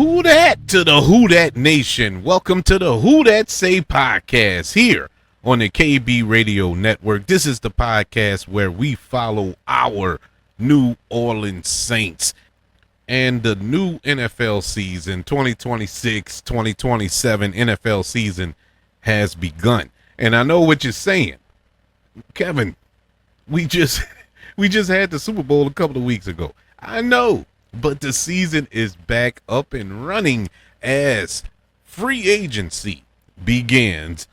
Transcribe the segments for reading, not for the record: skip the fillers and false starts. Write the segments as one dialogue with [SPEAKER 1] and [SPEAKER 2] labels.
[SPEAKER 1] Who dat to the Who Dat Nation? Welcome to the Who Dat Say podcast here on the KB Radio Network. This is the podcast where we follow our New Orleans Saints and the new NFL season, 2026-2027 NFL season has begun. And I know what you're saying, Kevin. We just had the Super Bowl a couple of weeks ago. I know. But the season is back up and running as free agency begins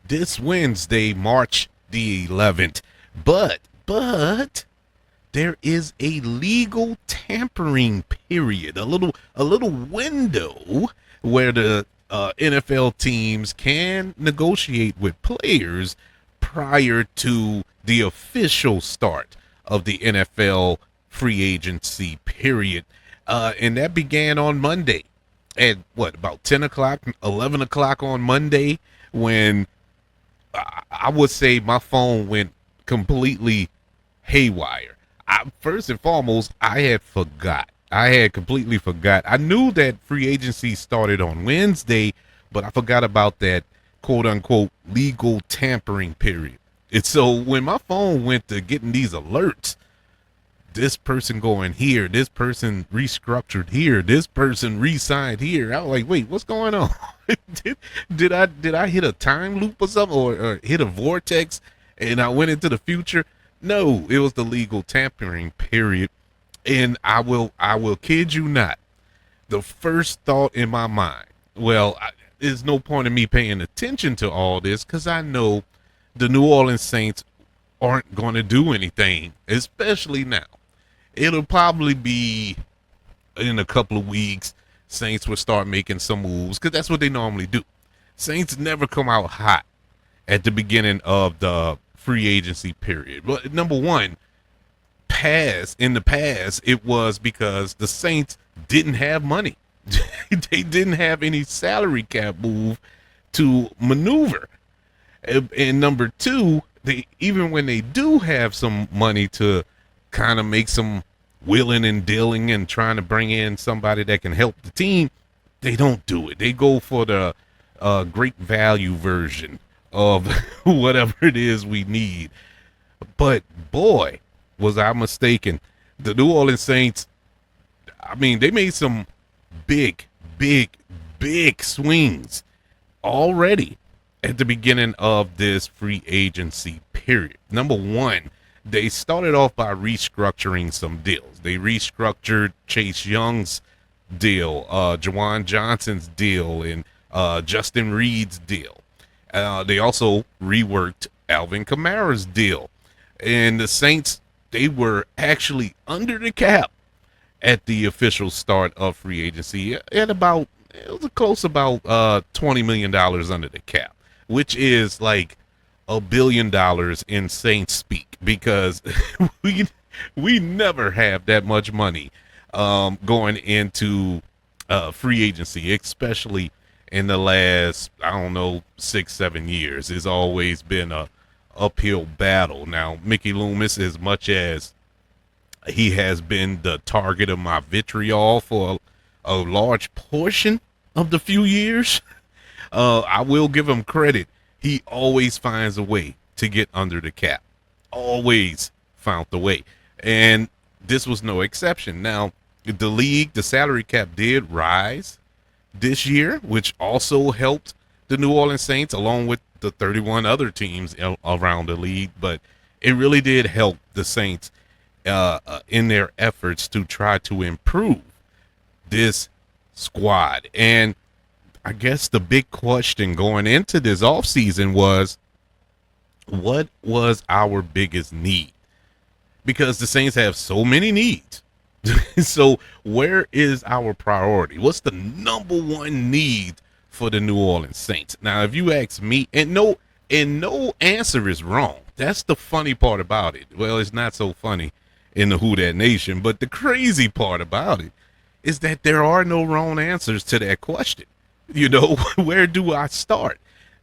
[SPEAKER 1] this Wednesday, March the 11th. But there is a legal tampering period, a little window where the NFL teams can negotiate with players prior to the official start of the NFL free agency period. And that began on Monday at about 10 o'clock, 11 o'clock on Monday, when I would say my phone went completely haywire. First and foremost, I had completely forgot. I knew that free agency started on Wednesday, but I forgot about that quote unquote legal tampering period. And so when my phone went to getting these alerts, this person going here, this person restructured here, this person re-signed here, I was like, wait, what's going on? did I hit a time loop or something, or hit a vortex and I went into the future? No, it was the legal tampering period. And I will kid you not, the first thought in my mind, there's no point in me paying attention to all this because I know the New Orleans Saints aren't going to do anything, especially now. It'll probably be in a couple of weeks, Saints will start making some moves because that's what they normally do. Saints never come out hot at the beginning of the free agency period. Well, number one, in the past, it was because the Saints didn't have money. They didn't have any salary cap move to maneuver. And number two, even when they do have some money to kind of make some willing and dealing and trying to bring in somebody that can help the team, they don't do it. They go for the great value version of whatever it is we need. But boy, was I mistaken. The New Orleans Saints, I mean, they made some big swings already at the beginning of this free agency period. Number one, they started off by restructuring some deals. They restructured Chase Young's deal, Juwan Johnson's deal, and Justin Reed's deal. They also reworked Alvin Kamara's deal. And the Saints, they were actually under the cap at the official start of free agency at $20 million under the cap, which is like $1 billion in Saints speak, because we never have that much money going into free agency, especially in the last, 6-7 years. It's always been a uphill battle. Now, Mickey Loomis, as much as he has been the target of my vitriol for a large portion of the few years, I will give him credit. He always finds a way to get under the cap. Always found the way. And this was no exception. Now, the salary cap did rise this year, which also helped the New Orleans Saints along with the 31 other teams around the league. But it really did help the Saints in their efforts to try to improve this squad. And I guess the big question going into this offseason was, what was our biggest need? Because the Saints have so many needs. So where is our priority? What's the number one need for the New Orleans Saints? Now, if you ask me, and no answer is wrong. That's the funny part about it. Well, it's not so funny in the Who Dat Nation, but the crazy part about it is that there are no wrong answers to that question. Where do I start?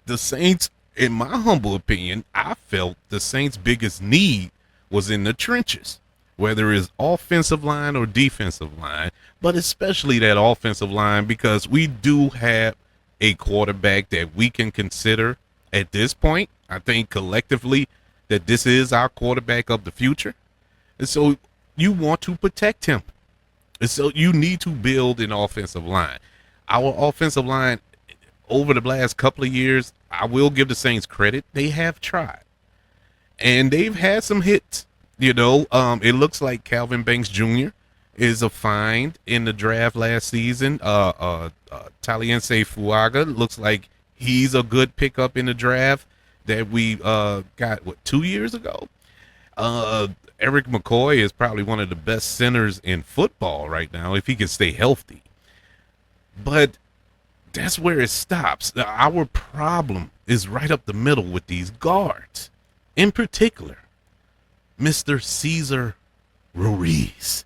[SPEAKER 1] The Saints, in my humble opinion, I felt the Saints' biggest need was in the trenches. whether it's offensive line or defensive line, but especially that offensive line, because we do have a quarterback that we can consider at this point. I think collectively that this is our quarterback of the future. And so you want to protect him. And so you need to build an offensive line. Our offensive line over the last couple of years, I will give the Saints credit. They have tried. And they've had some hits. It looks like Calvin Banks Jr. is a find in the draft last season. Taliense Fuaga looks like he's a good pickup in the draft that we got 2 years ago. Eric McCoy is probably one of the best centers in football right now if he can stay healthy. But that's where it stops. Our problem is right up the middle with these guards. In particular, Mr. Cesar Ruiz.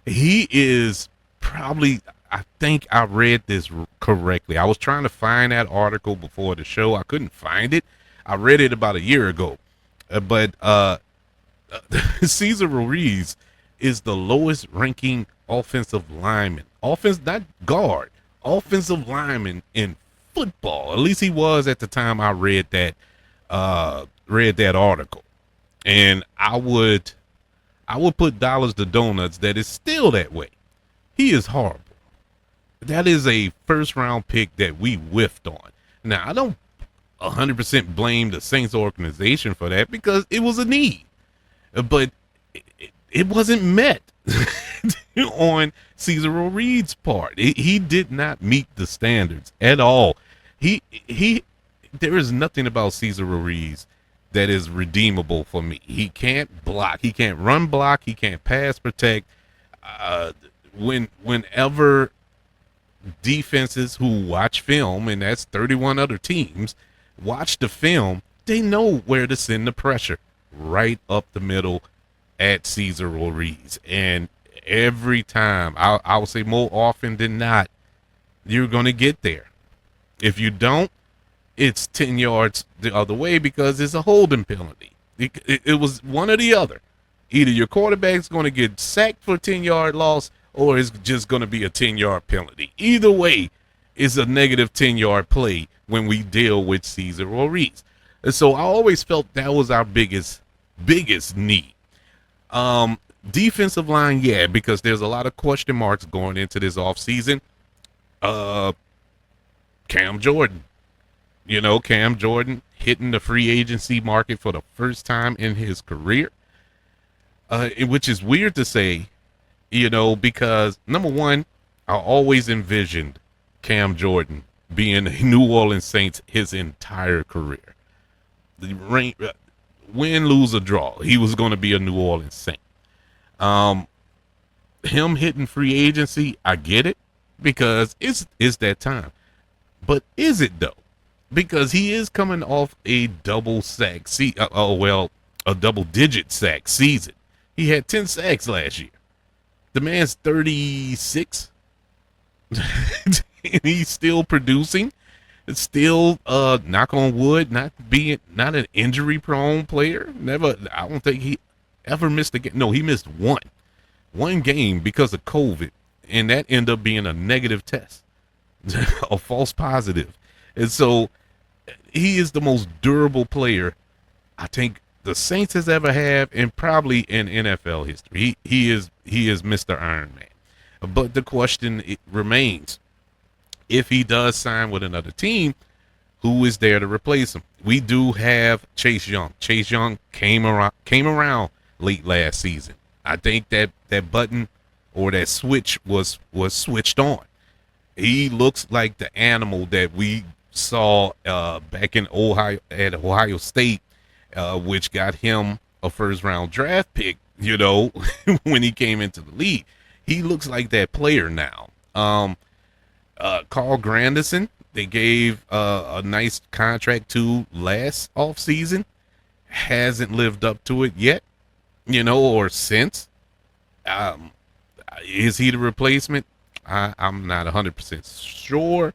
[SPEAKER 1] He is probably, I think I read this correctly. I was trying to find that article before the show. I couldn't find it. I read it about a year ago. But Cesar Ruiz is the lowest ranking offensive lineman. Not guard. Offensive lineman in football. At least he was at the time I read that article. And I would put dollars to donuts that it's still that way. He is horrible. That is a first round pick that we whiffed on. Now, I don't 100% blame the Saints organization for that because it was a need. But it wasn't met on Cesar Ruiz's part. He did not meet the standards at all. There is nothing about Cesar Ruiz that is redeemable for me. He can't block. He can't run block. He can't pass protect. Whenever defenses who watch film, and that's 31 other teams, watch the film, they know where to send the pressure right up the middle at Cesar Ruiz. And every time, I would say more often than not, you're going to get there. If you don't, it's 10 yards the other way because it's a holding penalty. It was one or the other. Either your quarterback's going to get sacked for a 10-yard loss or it's just going to be a 10-yard penalty. Either way, it's a negative 10-yard play when we deal with Cesar Ruiz. And so I always felt that was our biggest need. Defensive line, yeah, because there's a lot of question marks going into this offseason. Cam Jordan. Cam Jordan hitting the free agency market for the first time in his career, which is weird to say, because number one, I always envisioned Cam Jordan being a New Orleans Saints his entire career. Win, lose, or draw, he was going to be a New Orleans Saint. Him hitting free agency, I get it because it's that time. But is it though? Because he is coming off a double double-digit sack season. He had 10 sacks last year. The man's 36. And he's still producing. It's still, knock on wood, not an injury-prone player. I don't think he ever missed a game. No, he missed one game because of COVID, and that ended up being a negative test, a false positive. And so he is the most durable player I think the Saints has ever had, and probably in NFL history. He is Mr. Iron Man. But the question remains, if he does sign with another team, who is there to replace him? We do have Chase Young. Chase Young came around late last season. I think that button or that switch was switched on. He looks like the animal that we saw back in Ohio State, which got him a first round draft pick, when he came into the league. He looks like that player now. Carl Granderson, they gave a nice contract to last offseason. Hasn't lived up to it yet, or since. Is he the replacement? I'm not 100% sure.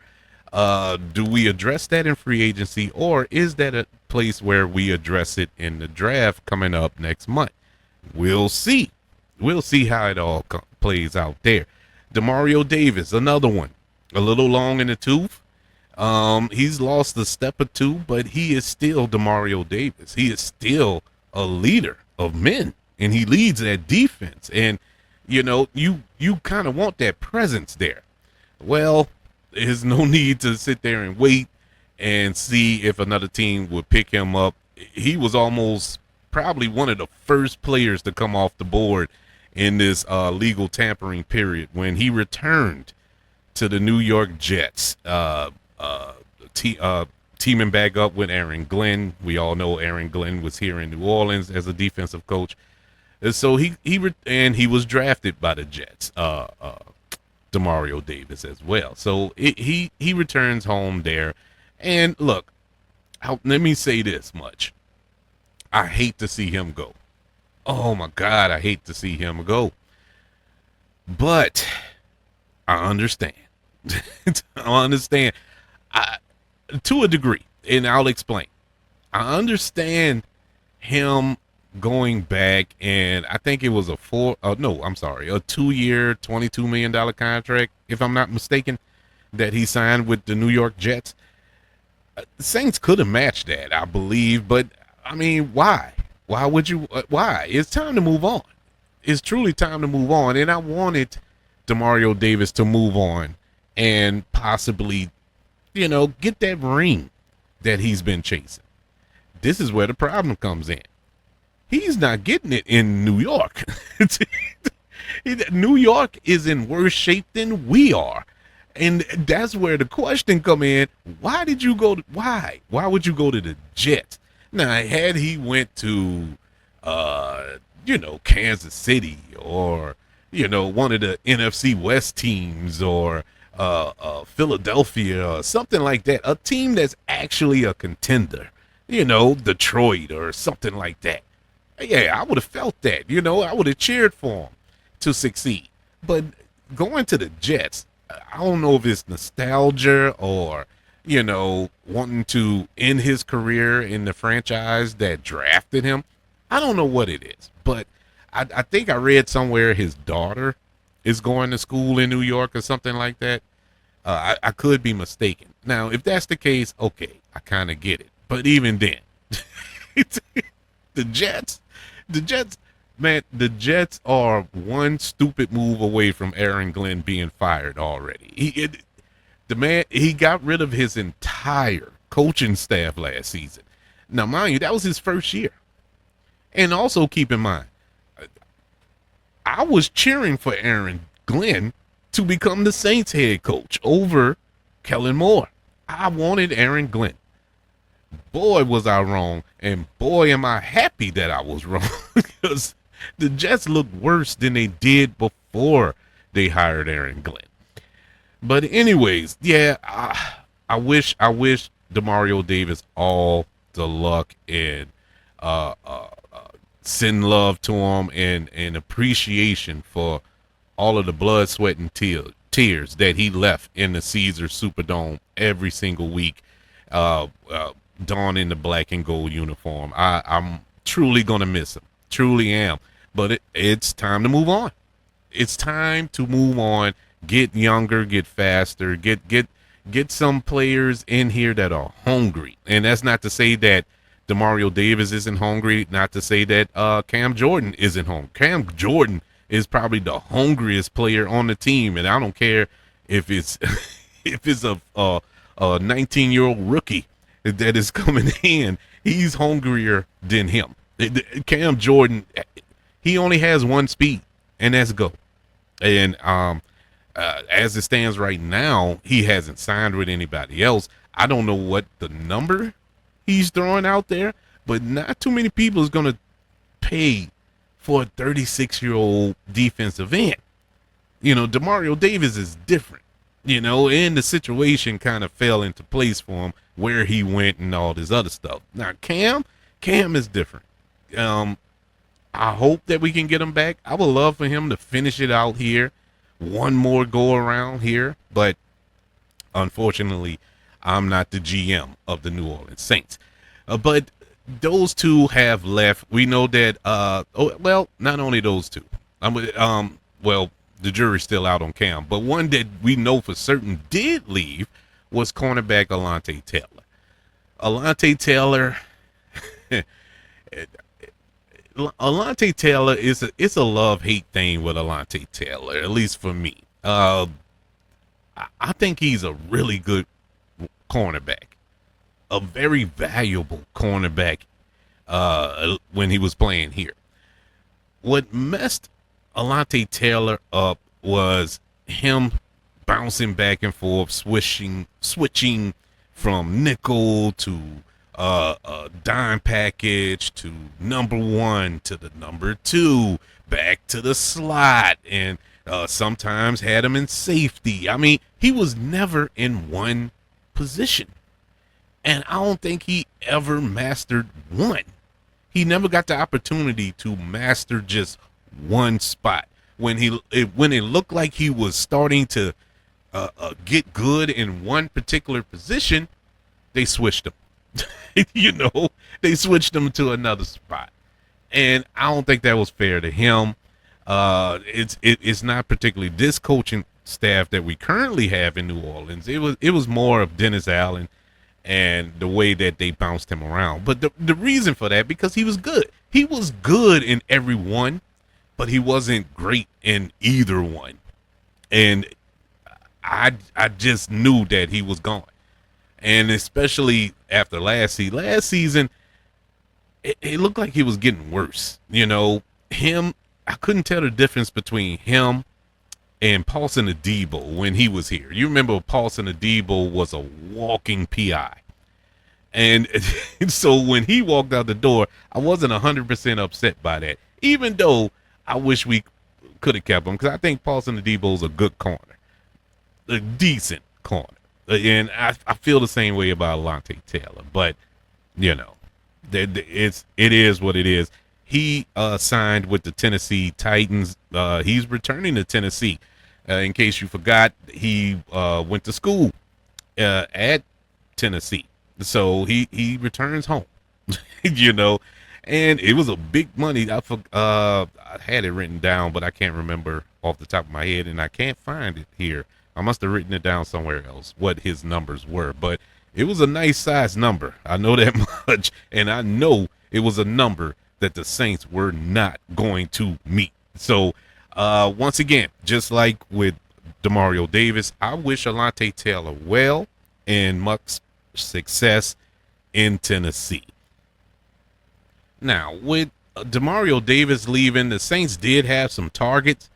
[SPEAKER 1] Do we address that in free agency, or is that a place where we address it in the draft coming up next month? We'll see. we'll see how it all plays out there. Demario Davis, another one, a little long in the tooth. He's lost a step or two, but he is still Demario Davis. He is still a leader of men, and he leads that defense. And you kind of want that presence there. Well, there's no need to sit there and wait and see if another team would pick him up. He was almost probably one of the first players to come off the board in this legal tampering period when he returned to the New York Jets, teaming back up with Aaron Glenn. We all know Aaron Glenn was here in New Orleans as a defensive coach, and so he was drafted by the Jets, Demario Davis as well. So he returns home there, and look, let me say this much: I hate to see him go. Oh my God, I hate to see him go. But I understand. I understand. To a degree, and I'll explain. I understand him going back, and I think it was a 2-year, $22 million contract, if I'm not mistaken, that he signed with the New York Jets. The Saints could have matched that, I believe, but I mean, why? Why would you? Why? It's time to move on. It's truly time to move on, and I wanted Demario Davis to move on and possibly, get that ring that he's been chasing. This is where the problem comes in. He's not getting it in New York. New York is in worse shape than we are. And that's where the question come in. Why would you go to the Jets? Now, had he went to, Kansas City or, one of the NFC West teams or Philadelphia or something like that, a team that's actually a contender, Detroit or something like that. Yeah, I would have felt that, I would have cheered for him to succeed. But going to the Jets, I don't know if it's nostalgia or, wanting to end his career in the franchise that drafted him. I don't know what it is, but I think I read somewhere his daughter is going to school in New York or something like that. I could be mistaken. Now, if that's the case, okay, I kind of get it. But even then, the Jets, man, the Jets are one stupid move away from Aaron Glenn being fired already. He got rid of his entire coaching staff last season. Now, mind you, that was his first year. And also keep in mind, I was cheering for Aaron Glenn to become the Saints head coach over Kellen Moore. I wanted Aaron Glenn. Boy, was I wrong, and boy, am I happy that I was wrong, because the Jets look worse than they did before they hired Aaron Glenn. But anyways, yeah, I wish Demario Davis all the luck and send love to him and appreciation for all of the blood, sweat, and tears that he left in the Caesars Superdome every single week, donning the black and gold uniform. I'm truly gonna miss him, truly am. But it's time to move on. It's time to move on. Get younger, get faster, get some players in here that are hungry. And that's not to say that Demario Davis isn't hungry, not to say that Cam Jordan isn't hungry. Cam Jordan is probably the hungriest player on the team, and I don't care if it's if it's a 19-year-old rookie that is coming in. He's hungrier than him. Cam Jordan, he only has one speed, and that's go. And as it stands right now, he hasn't signed with anybody else. I don't know what the number he's throwing out there, but not too many people is going to pay for a 36-year-old defensive end. Demario Davis is different, and the situation kind of fell into place for him where he went and all this other stuff. Now, Cam is different. I hope that we can get him back. I would love for him to finish it out here, one more go around here, but unfortunately, I'm not the GM of the New Orleans Saints. But those two have left. We know that, not only those two. Well, the jury's still out on Cam, but one that we know for certain did leave was cornerback Alontae Taylor. Alontae Taylor, Alontae Taylor it's a love-hate thing with Alontae Taylor, at least for me. I think he's a really good cornerback, a very valuable cornerback when he was playing here. What messed Alontae Taylor up was him bouncing back and forth, switching from nickel to dime package to number one to the number two, back to the slot, and sometimes had him in safety. I mean, he was never in one position, and I don't think he ever mastered one. He never got the opportunity to master just one spot. When it looked like he was starting to get good in one particular position, they switched him. They switched him to another spot, and I don't think that was fair to him. It's not particularly this coaching staff that we currently have in New Orleans. It was more of Dennis Allen and the way that they bounced him around. But the reason for that, because he was good. He was good in every one, but he wasn't great in either one. And I just knew that he was gone. And especially after last season, it looked like he was getting worse. I couldn't tell the difference between him and Paulson Adebo when he was here. You remember Paulson Adebo was a walking PI. And so when he walked out the door, I wasn't 100% upset by that, even though I wish we could have kept him, because I think Paulson Adebo is a good corner, a decent corner. And I feel the same way about Alontae Taylor. But, it is what it is. He signed with the Tennessee Titans. He's returning to Tennessee. In case you forgot, he went to school at Tennessee. So he returns home, and it was a big money. I had it written down, but I can't remember off the top of my head, and I can't find it here. I must have written it down somewhere else, what his numbers were, but it was a nice size number. I know that much, and I know it was a number that the Saints were not going to meet. So, once again, just like with Demario Davis, I wish Alontae Taylor well and much success in Tennessee. Now, with Demario Davis leaving, the Saints did have some targets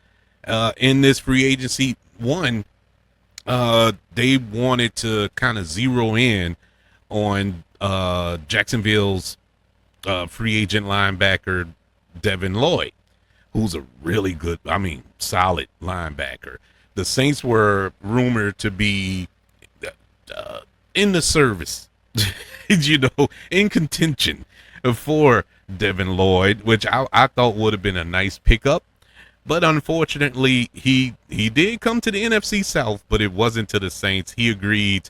[SPEAKER 1] in this free agency. One, they wanted to kind of zero in on Jacksonville's free agent linebacker Devin Lloyd, who's a really good, solid linebacker. The Saints were rumored to be in the service, in contention for Devin Lloyd, which I thought would have been a nice pickup. But unfortunately, he did come to the NFC South, but it wasn't to the Saints. He agreed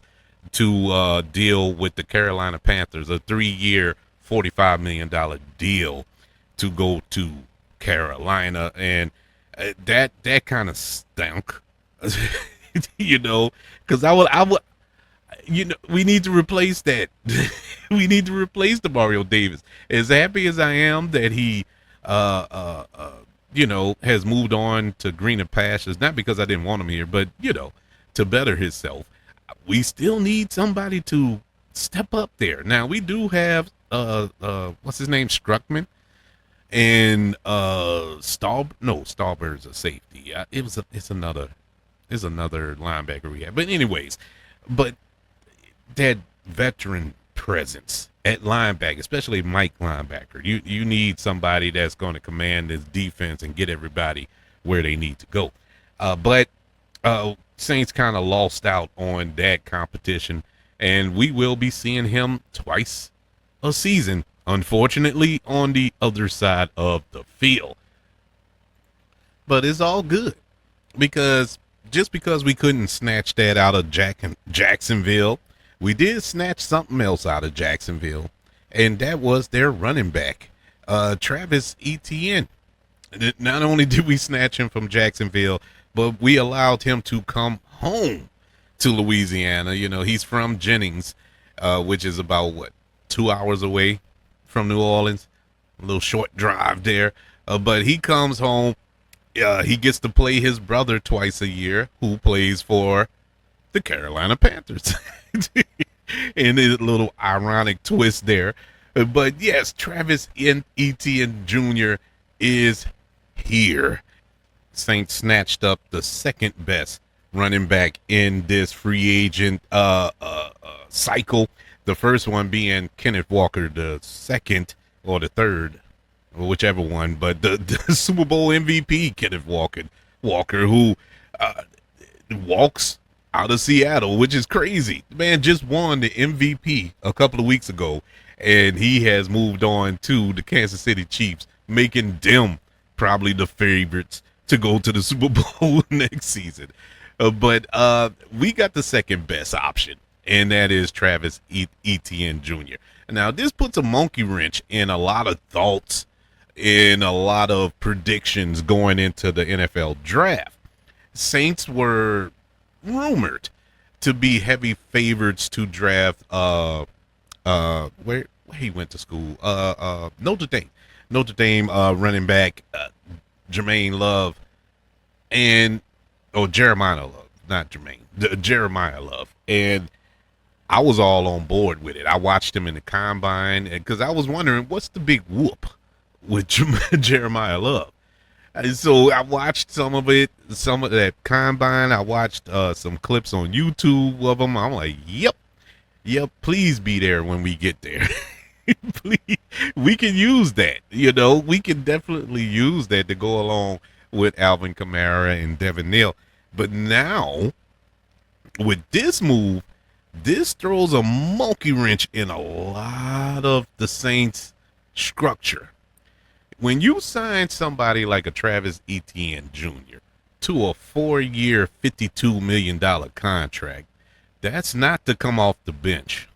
[SPEAKER 1] to deal with the Carolina Panthers, a 3-year, $45 million deal to go to Carolina. And that kind of stunk, because I would, we need to replace that. We need to replace Demario Davis. As happy as I am that he, has moved on to greener pastures, not because I didn't want him here, but, to better himself, we still need somebody to step up there. Now, we do have, what's his name, Struckman, and Stauber's a safety. It's another linebacker we have. But anyways, that veteran presence at linebacker, especially Mike linebacker, you need somebody that's going to command this defense and get everybody where they need to go. But Saints kind of lost out on that competition, and we will be seeing him twice a season, unfortunately, on the other side of the field. But it's all good, because just because we couldn't snatch that out of Jacksonville, we did snatch something else out of Jacksonville, and that was their running back, Travis Etienne. Not only did we snatch him from Jacksonville, but we allowed him to come home to Louisiana. You know, he's from Jennings, which is about what 2 hours away from New Orleans. A little short drive there, but he comes home. He gets to play his brother twice a year, who plays for the Carolina Panthers. And a little ironic twist there. But yes, Travis Etienne Jr. is here. Saints snatched up the second best running back in this free agent cycle. The first one being Kenneth Walker, the second or the third, or whichever one, but the Super Bowl MVP, Kenneth Walker, who walks out of Seattle, which is crazy. The man just won the MVP a couple of weeks ago, and he has moved on to the Kansas City Chiefs, making them probably the favorites to go to the Super Bowl next season. But we got the second best option, and that is Travis Etienne Jr. Now, this puts a monkey wrench in a lot of thoughts, in a lot of predictions going into the NFL draft. Saints were rumored to be heavy favorites to draft where he went to school, Notre Dame running back Jermaine Love and Jeremiah Love, not Jermaine, Jeremiah Love. And I was all on board with it. I watched him in the combine because I was wondering what's the big whoop with Jeremiah Love. And so I watched some of that combine. I watched some clips on YouTube of him. I'm like, yep, please be there when we get there. Please, we can use that. You know, we can definitely use that to go along with Alvin Kamara and Devin Neal. But now, with this move, this throws a monkey wrench in a lot of the Saints' structure. When you sign somebody like a Travis Etienne Jr. to a 4-year, $52 million contract, that's not to come off the bench.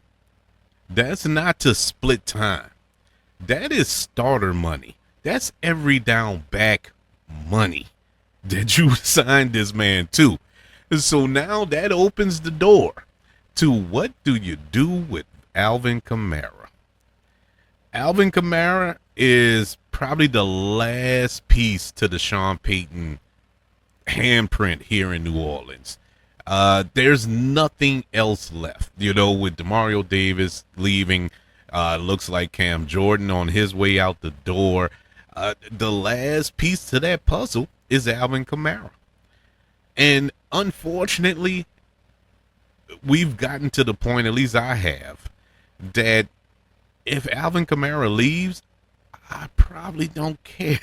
[SPEAKER 1] That's not to split time. That is starter money. That's every down back money that you signed this man to. So now that opens the door to what do you do with Alvin Kamara? Alvin Kamara is probably the last piece to the Sean Payton handprint here in New Orleans. There's nothing else left, you know, with Demario Davis leaving. Looks like Cam Jordan on his way out the door. The last piece to that puzzle is Alvin Kamara. And unfortunately, we've gotten to the point, at least I have, that if Alvin Kamara leaves, I probably don't care.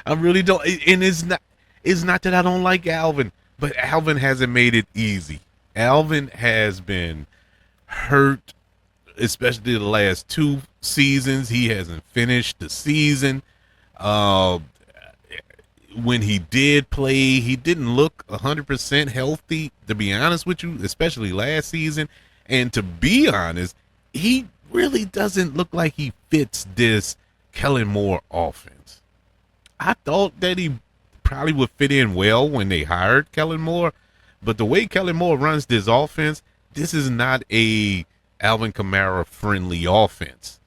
[SPEAKER 1] I really don't. And it's not that I don't like Alvin, but Alvin hasn't made it easy. Alvin has been hurt, especially the last 2 seasons. He hasn't finished the season. When he did play, he didn't look 100% healthy, to be honest with you, especially last season. And to be honest, he really doesn't look like he fits this Kellen Moore offense. I thought that he probably would fit in well when they hired Kellen Moore, but the way Kellen Moore runs this offense, this is not a Alvin Kamara friendly offense.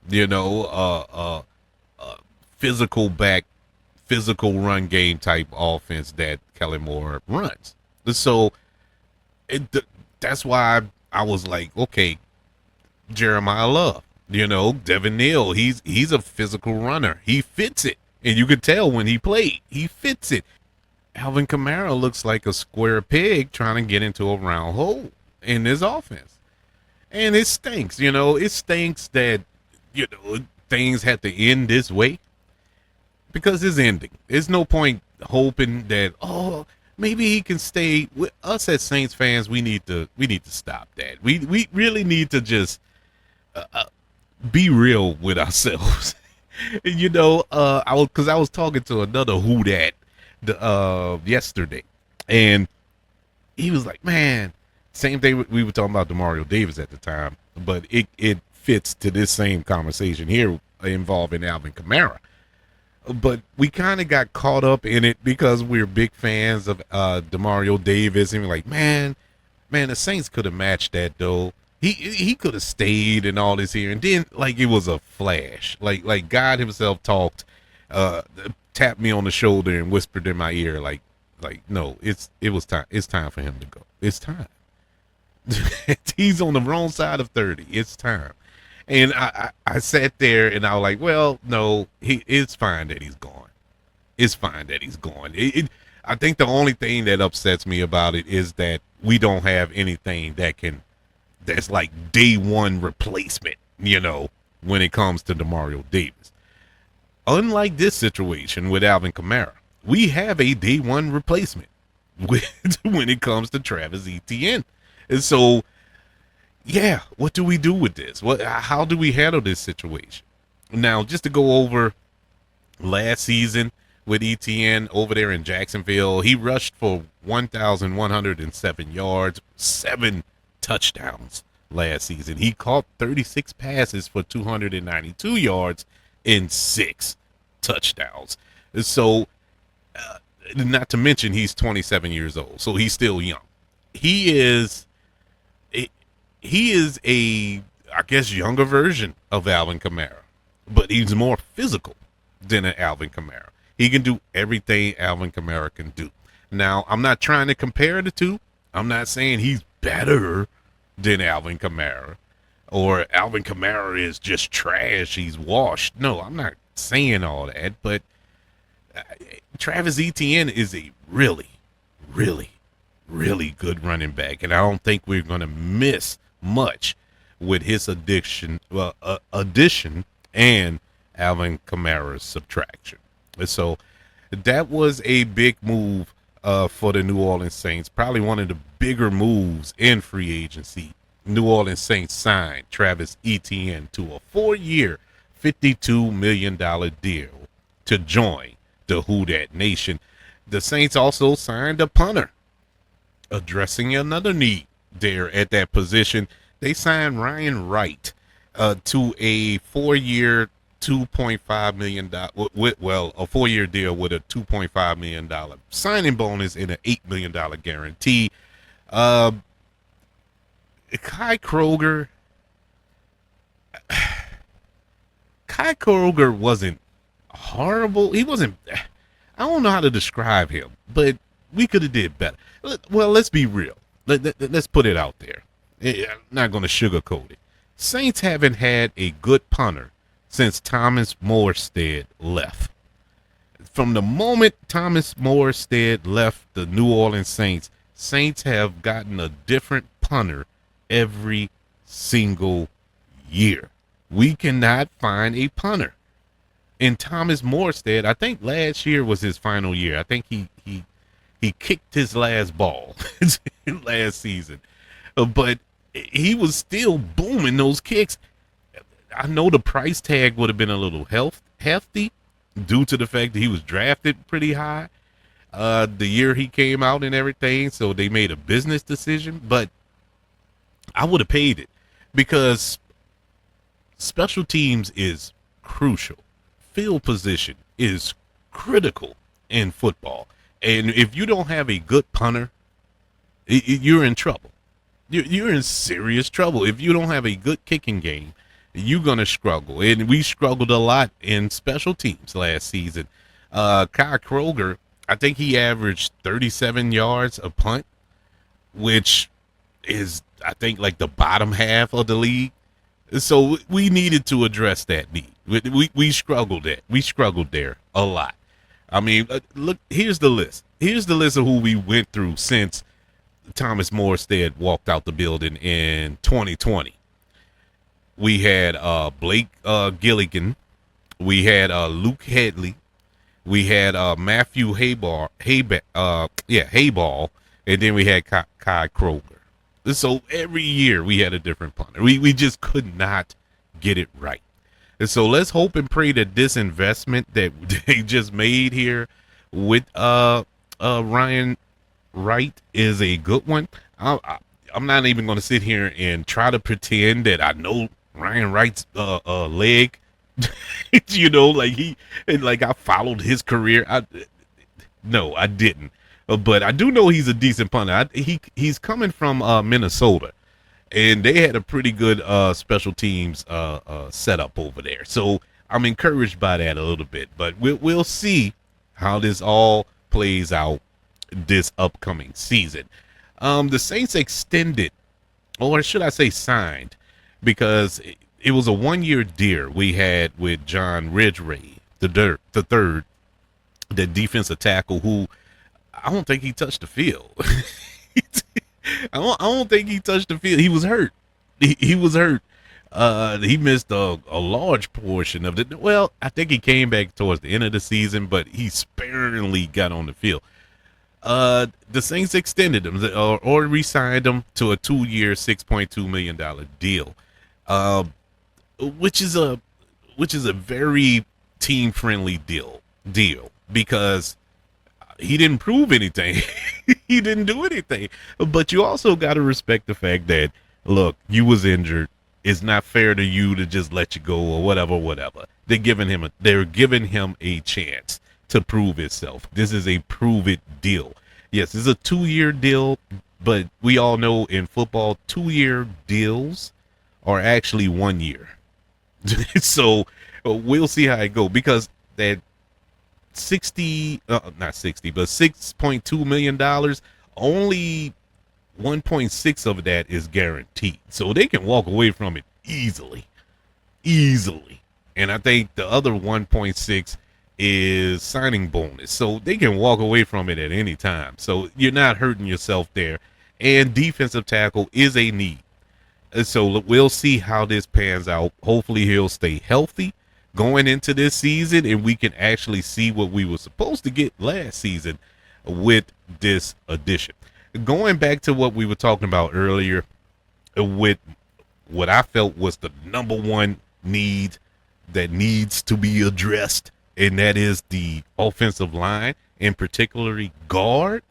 [SPEAKER 1] You know, physical run game type offense that Kellen Moore runs. So that's why I was like, okay, Jeremiah Love, you know, Devin Neal, he's a physical runner. He fits it. And you could tell when he played, he fits it. Alvin Kamara looks like a square peg trying to get into a round hole in this offense. And it stinks, you know, it stinks that, you know, things have to end this way because it's ending. There's no point hoping that, oh, maybe he can stay. With us as Saints fans, we need to stop that. We really need to just be real with ourselves. You know, I was talking to another who that yesterday, and he was like, man, same thing we were talking about Demario Davis at the time, but it fits to this same conversation here involving Alvin Kamara. but we kind of got caught up in it because we're big fans of Demario Davis, and we're like, man, the Saints could have matched that though. He could have stayed and all this here, and then like it was a flash, like God Himself talked, uh, tapped me on the shoulder and whispered in my ear, like no, it was time. It's time for him to go. It's time. He's on the wrong side of 30. It's time. And I sat there and I was like, well, no, it's fine that he's gone. It's fine that he's gone. I think the only thing that upsets me about it is that we don't have anything that's like day one replacement, when it comes to Demario Davis. Unlike this situation with Alvin Kamara, we have a day one replacement when it comes to Travis Etienne. And so, yeah, what do we do with this? How do we handle this situation? Now, just to go over last season with Etienne over there in Jacksonville, he rushed for 1,107 yards, 7 touchdowns last season. He caught 36 passes for 292 yards and 6 touchdowns. So, not to mention he's 27 years old, so he's still young. He is a, I guess, younger version of Alvin Kamara, but he's more physical than an Alvin Kamara. He can do everything Alvin Kamara can do. Now, I'm not trying to compare the two. I'm not saying he's better than Alvin Kamara or Alvin Kamara is just trash. He's washed. No, I'm not saying all that, but Travis Etienne is a really, really, really good running back, and I don't think we're going to miss much with his addition and Alvin Kamara's subtraction. And so that was a big move for the New Orleans Saints, probably one of the bigger moves in free agency. New Orleans Saints signed Travis Etienne to a 4-year, $52 million deal to join the Who Dat Nation. The Saints also signed a punter, addressing another need there at that position. They signed Ryan Wright to a 4-year, $2.5 million, a 4-year deal with a $2.5 million signing bonus and an $8 million guarantee. Kai Kroger wasn't horrible. He wasn't, I don't know how to describe him, but we could have did better. Well, let's be real. Let's put it out there. I'm not going to sugarcoat it. Saints haven't had a good punter since Thomas Morstead left. From the moment Thomas Morstead left the New Orleans Saints have gotten a different punter every single year. We cannot find a punter. And Thomas Morstead, I think last year was his final year. I think he kicked his last ball last season. But he was still booming those kicks. I know the price tag would have been a little hefty due to the fact that he was drafted pretty high the year he came out and everything. So they made a business decision. But I would have paid it because special teams is crucial. Field position is critical in football. And if you don't have a good punter, you're in trouble. You're in serious trouble. If you don't have a good kicking game, you're going to struggle. And we struggled a lot in special teams last season. Kai Kroger, I think he averaged 37 yards a punt, which is, I think, like the bottom half of the league. So we needed to address that need. We struggled there. We struggled there a lot. I mean, look, here's the list. Here's the list of who we went through since Thomas Morstead walked out the building in 2020. We had Blake Gilligan. We had Luke Headley. We had Matthew Hayball, and then we had Kai Kroger. So every year we had a different punter. We just could not get it right. And so let's hope and pray that this investment that they just made here with Ryan Wright is a good one. I'm not even going to sit here and try to pretend that I know Ryan Wright's leg Like I followed his career. No, I didn't. But I do know he's a decent punter. He's coming from Minnesota, and they had a pretty good special teams setup over there. So I'm encouraged by that a little bit. But we'll see how this all plays out this upcoming season. The Saints extended, or should I say signed, because it was a 1 year deal we had with John Ridgway, the third, the defensive tackle who I don't think he touched the field. I don't think he touched the field. He was hurt. He was hurt. He missed a large portion of it. Well, I think he came back towards the end of the season, but he sparingly got on the field. The Saints extended him or re-signed him to a 2 year, $6.2 million deal, which is a very team friendly deal because he didn't prove anything. He didn't do anything. But you also got to respect the fact that, look, you was injured. It's not fair to you to just let you go or whatever. They're giving him a chance to prove itself. This is a prove it deal. Yes, it's a 2 year deal, but we all know in football, 2 year deals are actually 1 year. So we'll see how it go because that 60, not 60, but $6.2 million, only 1.6 of that is guaranteed. So they can walk away from it easily. And I think the other 1.6 is signing bonus. So they can walk away from it at any time. So you're not hurting yourself there. And defensive tackle is a need. So we'll see how this pans out. Hopefully he'll stay healthy going into this season, and we can actually see what we were supposed to get last season with this addition. Going back to what we were talking about earlier with what I felt was the number one need that needs to be addressed, and that is the offensive line, and particularly guard.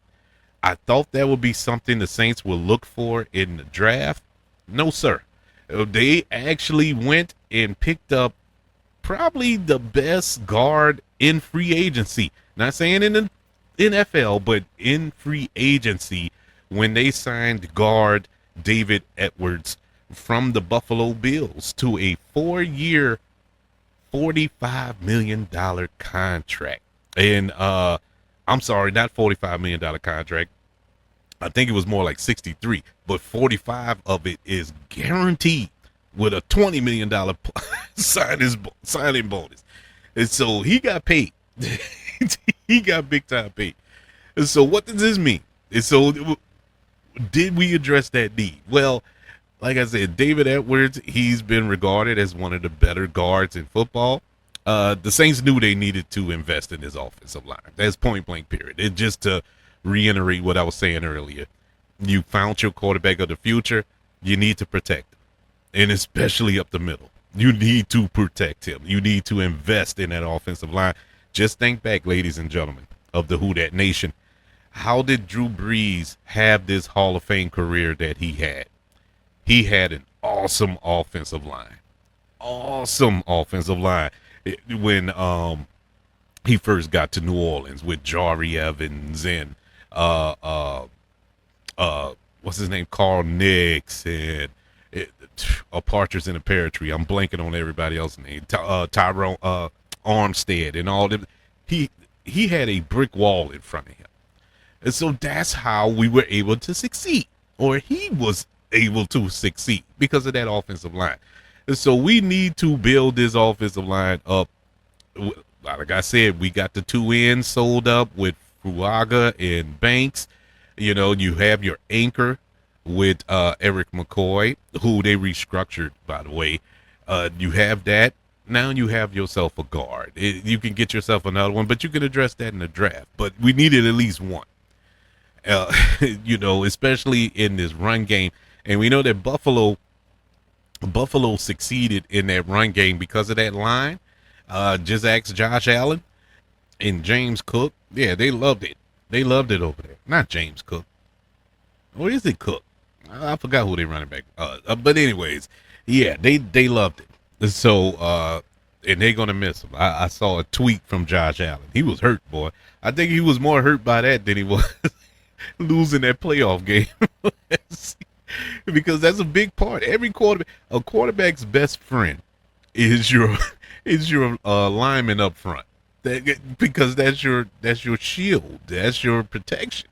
[SPEAKER 1] I thought that would be something the Saints will look for in the draft. No, sir. They actually went and picked up probably the best guard in free agency. Not saying in the NFL, but in free agency when they signed guard David Edwards from the Buffalo Bills to a 4-year, $45 million contract. And I'm sorry, not $45 million contract. I think it was more like 63, but 45 of it is guaranteed with a $20 million signing bonus. And so he got paid. He got big time paid. And so what does this mean? And so did we address that need? Well, like I said, David Edwards, he's been regarded as one of the better guards in football. The Saints knew they needed to invest in his offensive line. That's point blank period. It just to reiterate what I was saying earlier. You found your quarterback of the future. You need to protect him. And especially up the middle. You need to protect him. You need to invest in that offensive line. Just think back, ladies and gentlemen, of the Who Dat Nation. How did Drew Brees have this Hall of Fame career that he had? He had an awesome offensive line. Awesome offensive line. When he first got to New Orleans with Jari Evans and what's his name? Carl Nix and a Partridge in a Pear Tree. I'm blanking on everybody else's name. Tyrone Armstead and all them. He had a brick wall in front of him. And so that's how we were able to succeed, or he was able to succeed because of that offensive line. And so we need to build this offensive line up. Like I said, we got the two ends sold up with Fuaga and Banks. You know, you have your anchor with Eric McCoy, who they restructured, by the way. You have that. Now you have yourself a guard. You can get yourself another one, but you can address that in the draft. But we needed at least one, you know, especially in this run game. And we know that Buffalo succeeded in that run game because of that line. Just ask Josh Allen and James Cook. Yeah, they loved it. They loved it over there. Not James Cook. Or is it Cook? I forgot who they running back. But anyways, yeah, they loved it. So and they're gonna miss him. I saw a tweet from Josh Allen. He was hurt, boy. I think he was more hurt by that than he was losing that playoff game. Because that's a big part. A quarterback's best friend is your lineman up front. Because that's your shield. That's your protection.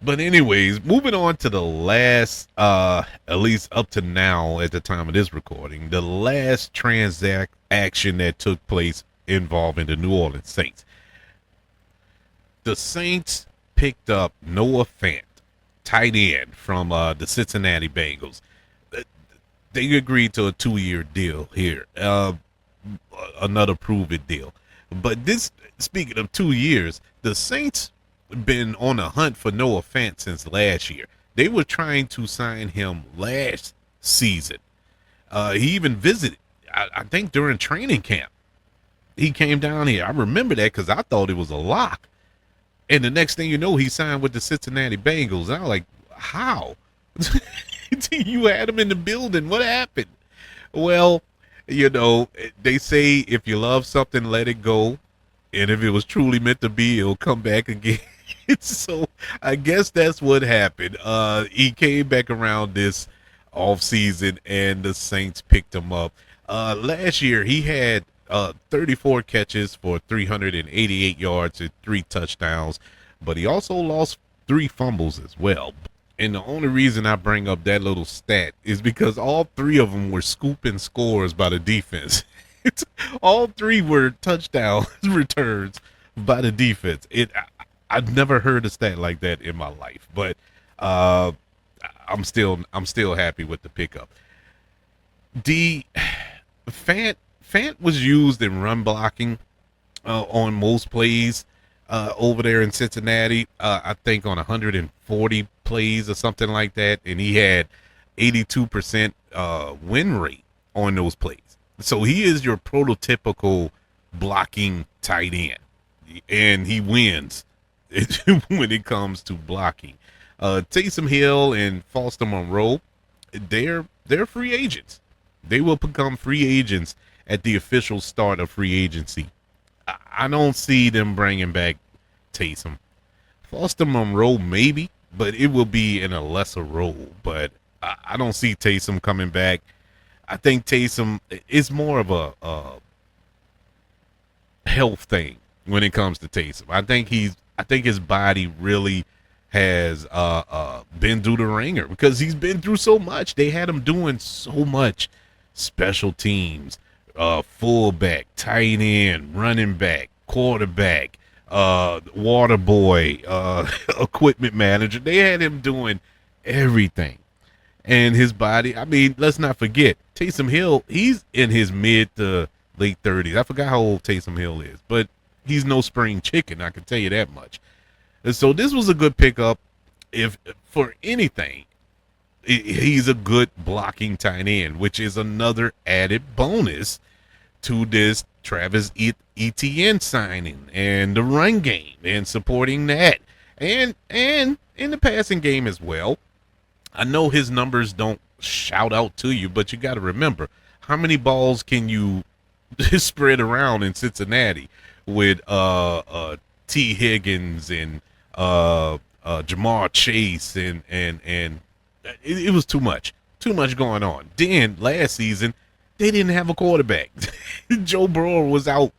[SPEAKER 1] But anyways, moving on to the last, at least up to now at the time of this recording, the last transaction that took place involving the New Orleans Saints. The Saints picked up Noah Fant, tight end from the Cincinnati Bengals. They agreed to a 2-year deal here, another prove-it deal. But speaking of 2 years, the Saints been on a hunt for Noah Fant since last year. They were trying to sign him last season. He even visited, I think, during training camp. He came down here. I remember that because I thought it was a lock. And the next thing you know, he signed with the Cincinnati Bengals. And I was like, how? You had him in the building. What happened? Well, they say if you love something, let it go. And if it was truly meant to be, it'll come back again. So I guess that's what happened. He came back around this offseason, and the Saints picked him up. Last year, he had 34 catches for 388 yards and 3 touchdowns, but he also lost 3 fumbles as well. And the only reason I bring up that little stat is because all 3 of them were scooping scores by the defense. All 3 were touchdown returns by the defense. I've never heard a stat like that in my life, but I'm still happy with the pickup. Fant was used in run blocking on most plays over there in Cincinnati. I think on 140 plays or something like that, and he had 82% win rate on those plays. So he is your prototypical blocking tight end, and he wins when it comes to blocking. Taysom Hill and Foster Monroe, they're free agents. They will become free agents at the official start of free agency. I don't see them bringing back Taysom. Foster Monroe maybe, but it will be in a lesser role. But I don't see Taysom coming back. I think Taysom is more of a health thing when it comes to Taysom. I think his body really has been through the ringer because he's been through so much. They had him doing so much special teams, fullback, tight end, running back, quarterback, water boy, equipment manager. They had him doing everything. And his body, I mean, let's not forget, Taysom Hill, he's in his mid to late 30s. I forgot how old Taysom Hill is, but he's no spring chicken, I can tell you that much. And so this was a good pickup. If for anything, he's a good blocking tight end, which is another added bonus to this Travis Etienne signing and the run game and supporting that. And in the passing game as well. I know his numbers don't shout out to you, but you got to remember, how many balls can you spread around in Cincinnati with T. Higgins and Jamar Chase and it was too much going on. Then last season they didn't have a quarterback. Joe Burrow was out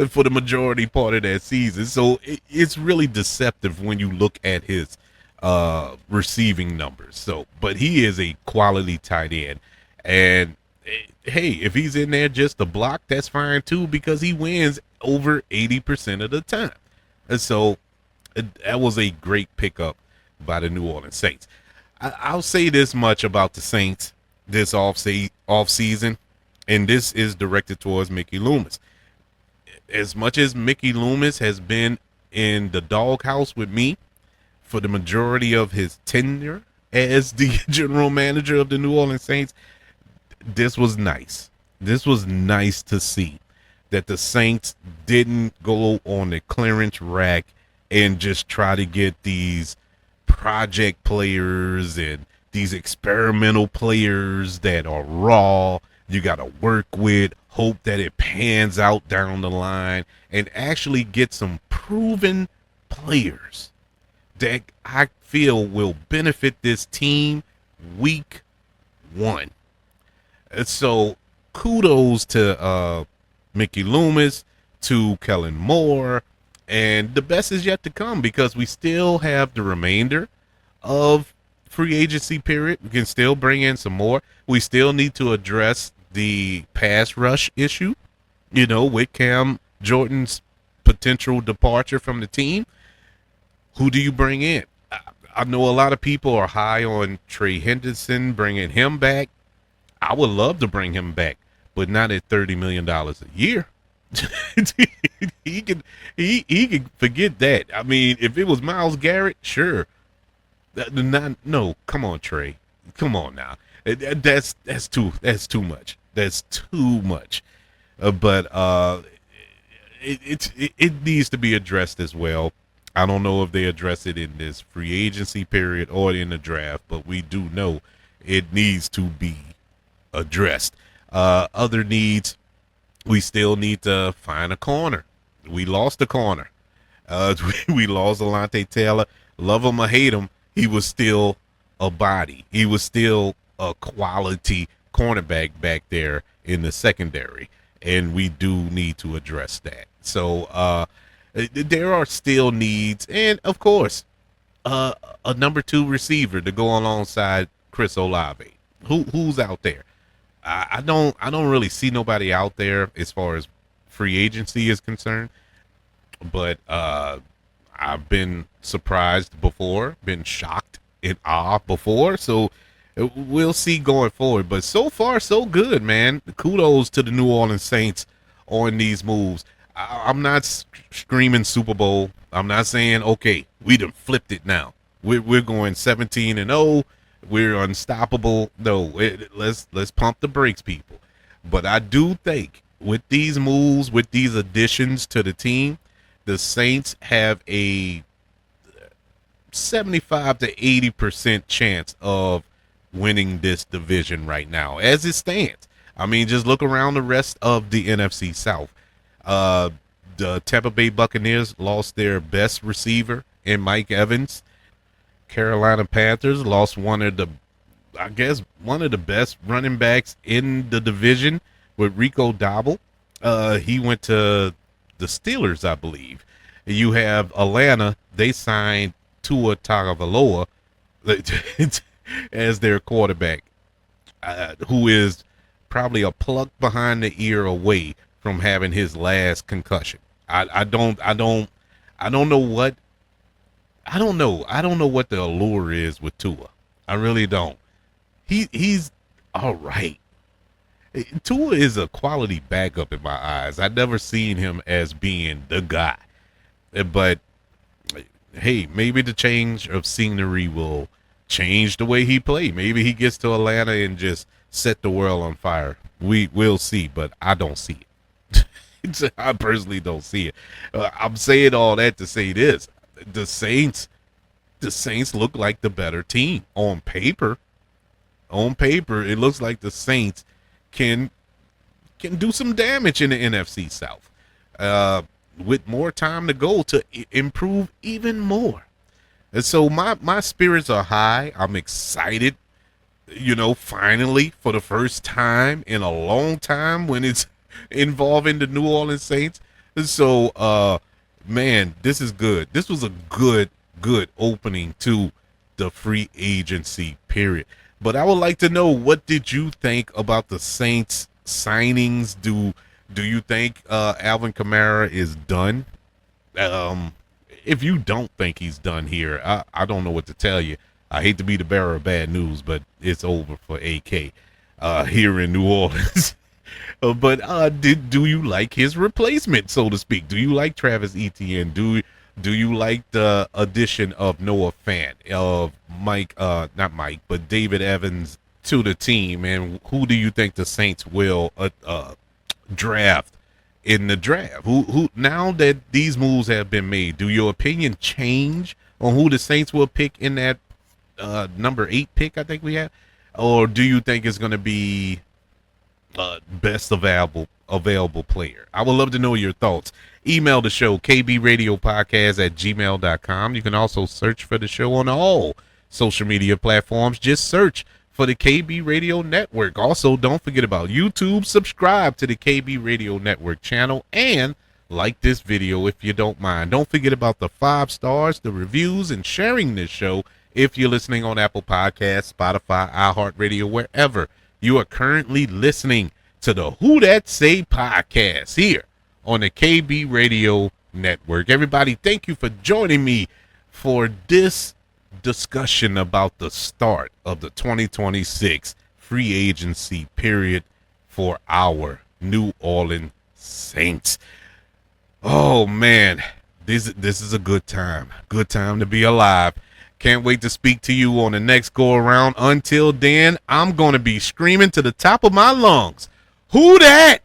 [SPEAKER 1] for the majority part of that season, so it's really deceptive when you look at his receiving numbers. So, but he is a quality tight end, and hey, if he's in there just to block, that's fine too, because he wins over 80% of the time. And so that was a great pickup by the New Orleans Saints. I'll say this much about the Saints this off season, and this is directed towards Mickey Loomis. As much as Mickey Loomis has been in the doghouse with me for the majority of his tenure as the general manager of the New Orleans Saints, this was nice. This was nice to see that the Saints didn't go on the clearance rack and just try to get these project players and these experimental players that are raw, you got to work with, hope that it pans out down the line, and actually get some proven players that I feel will benefit this team week one. And so kudos to Mickey Loomis, to Kellen Moore, and the best is yet to come because we still have the remainder of free agency period. We can still bring in some more. We still need to address the pass rush issue, with Cam Jordan's potential departure from the team. Who do you bring in? I know a lot of people are high on Trey Henderson, bringing him back. I would love to bring him back, but not at $30 million a year. he can forget that. I mean, if it was Myles Garrett, sure. No, come on, Trey. Come on now. That's too much. That's too much. But it needs to be addressed as well. I don't know if they address it in this free agency period or in the draft, but we do know it needs to be addressed. Other needs, we still need to find a corner. We lost a corner. We lost Alontae Taylor. Love him or hate him, he was still a body. He was still a quality cornerback back there in the secondary, and we do need to address that. So there are still needs, and of course, a number 2 receiver to go alongside Chris Olave. Who's out there? I don't really see nobody out there as far as free agency is concerned, but I've been surprised before, been shocked in awe before, so we'll see going forward. But so far, so good, man. Kudos to the New Orleans Saints on these moves. I'm not screaming Super Bowl. I'm not saying, okay, we done flipped it now. We're going 17-0. We're unstoppable. No, let's pump the brakes, people. But I do think with these moves, with these additions to the team, the Saints have a 75 to 80% chance of winning this division right now, as it stands. I mean, just look around the rest of the NFC South. The Tampa Bay Buccaneers lost their best receiver in Mike Evans. Carolina Panthers lost one of the best running backs in the division with Rico Dowdle. He went to the Steelers, I believe. You have Atlanta. They signed Tua Tagovailoa as their quarterback, who is probably a pluck behind the ear away from having his last concussion. I don't know what the allure is with Tua. I really don't. He's all right. Tua is a quality backup in my eyes. I've never seen him as being the guy. But hey, maybe the change of scenery will change the way he plays. Maybe he gets to Atlanta and just set the world on fire. We'll see, but I don't see it. I personally don't see it. I'm saying all that to say this: the Saints look like the better team on paper. On paper, it looks like the Saints can do some damage in the NFC South with more time to go to improve even more. And so my spirits are high. I'm excited, finally for the first time in a long time when it's involving the New Orleans Saints. So, man, this is good. This was a good opening to the free agency period. But I would like to know, what did you think about the Saints signings? Do you think Alvin Kamara is done? If you don't think he's done here, I don't know what to tell you. I hate to be the bearer of bad news, but it's over for AK here in New Orleans. But do you like his replacement, so to speak? Do you like Travis Etienne? Do you like the addition of Noah Fant, of but David Evans to the team? And who do you think the Saints will draft in the draft? Who now that these moves have been made, do your opinion change on who the Saints will pick in that number 8 pick I think we have? Or do you think it's going to be best available player. I would love to know your thoughts. Email the show, kbradiopodcast@gmail.com. You can also search for the show on all social media platforms. Just search for the KB Radio Network. Also, don't forget about YouTube. Subscribe to the KB Radio Network channel and like this video if you don't mind. Don't forget about the 5 stars, the reviews, and sharing this show if you're listening on Apple Podcasts, Spotify, iHeartRadio, wherever you are currently listening to the Who That Say podcast here on the KB Radio Network. Everybody, thank you for joining me for this discussion about the start of the 2026 free agency period for our New Orleans Saints. Oh man, this is a good time to be alive. Can't wait to speak to you on the next go around. Until then, I'm going to be screaming to the top of my lungs, who that